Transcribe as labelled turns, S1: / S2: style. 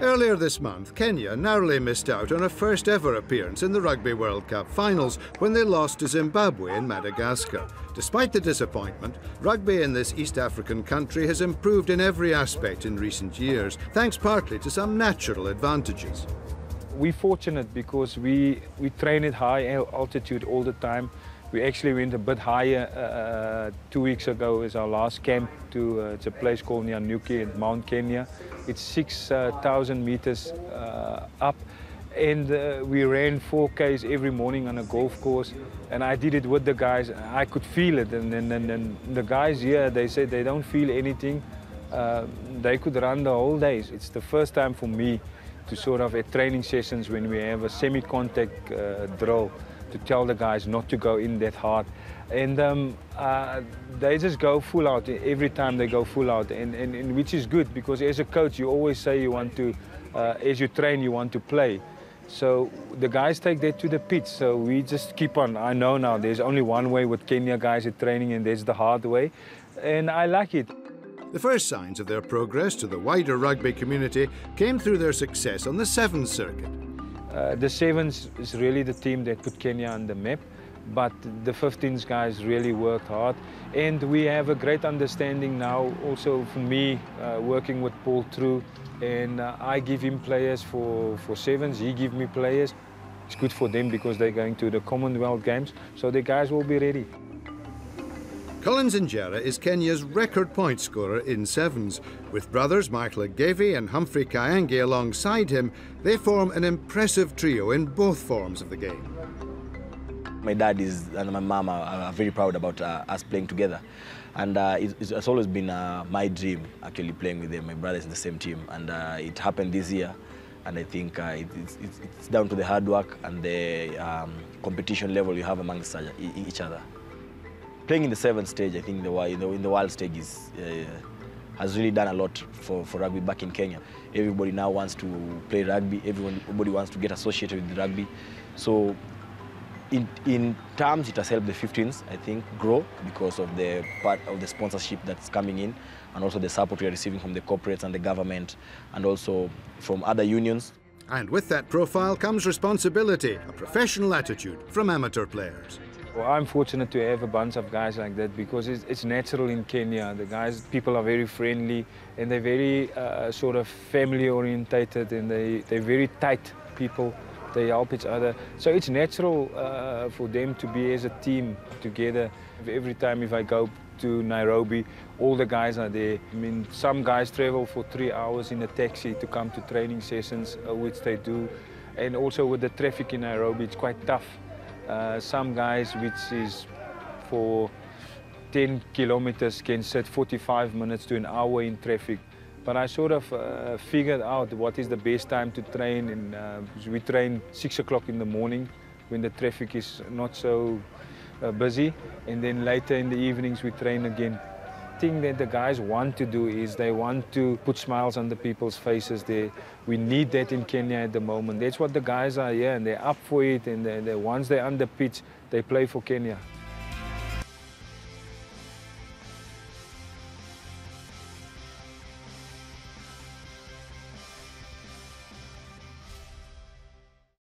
S1: Earlier this month, Kenya narrowly missed out on a first-ever appearance in the Rugby World Cup finals when they lost to Zimbabwe in Madagascar. Despite the disappointment, rugby in this East African country has improved in every aspect in recent years, thanks partly to some natural advantages.
S2: We're fortunate because we train at high altitude all the time. We actually went a bit higher 2 weeks ago as our last camp to it's a place called Nyanyuki in Mount Kenya. It's 6,000 meters up, and we ran 4Ks every morning on a golf course, and I did it with the guys. I could feel it, and the guys here, they said they don't feel anything. They could run the whole day. It's the first time for me to sort of at training sessions when we have a semi-contact drill, to tell the guys not to go in that hard. And they just go full out every time they go full out, and which is good, because as a coach you always say you want to, as you train you want to play. So the guys take that to the pitch, so we just keep on. I know now there's only one way with Kenya guys at training, and that's the hard way, and I like it.
S1: The first signs of their progress to the wider rugby community came through their success on the Sevens circuit.
S2: The Sevens is really the team that put Kenya on the map, but the 15s guys really worked hard, and we have a great understanding now also for me working with Paul True, and I give him players for Sevens, he gives me players. It's good for them because they're going to the Commonwealth Games, so the guys will be ready.
S1: Collins Injera is Kenya's record point scorer in Sevens. With brothers Michael Agevi and Humphrey Kayange alongside him, they form an impressive trio in both forms of the game.
S3: My dad and my mom are very proud about us playing together. And it's always been my dream, actually, playing with them. My brother's in the same team, and it happened this year. And I think it's down to the hard work and the competition level you have amongst each other. Playing in the seventh stage, I think in the world stage has really done a lot for rugby back in Kenya. Everybody now wants to play rugby. Everybody wants to get associated with rugby. So in terms, it has helped the 15s, I think, grow because of the part of the sponsorship that's coming in, and also the support we are receiving from the corporates and the government, and also from other unions.
S1: And with that profile comes responsibility, a professional attitude from amateur players.
S2: Well, I'm fortunate to have a bunch of guys like that because it's natural in Kenya. People are very friendly, and they're very sort of family orientated, and they're very tight people. They help each other. So it's natural for them to be as a team together. Every time if I go to Nairobi, all the guys are there. I mean, some guys travel for 3 hours in a taxi to come to training sessions, which they do. And also with the traffic in Nairobi, it's quite tough. Some guys, which is for 10 kilometers, can sit 45 minutes to an hour in traffic. But I sort of figured out what is the best time to train, and we train 6 o'clock in the morning when the traffic is not so busy, and then later in the evenings we train again. The thing that the guys want to do is they want to put smiles on the people's faces. We need that in Kenya at the moment. That's what the guys are here, and they're up for it, and once they're on the pitch, they play for Kenya.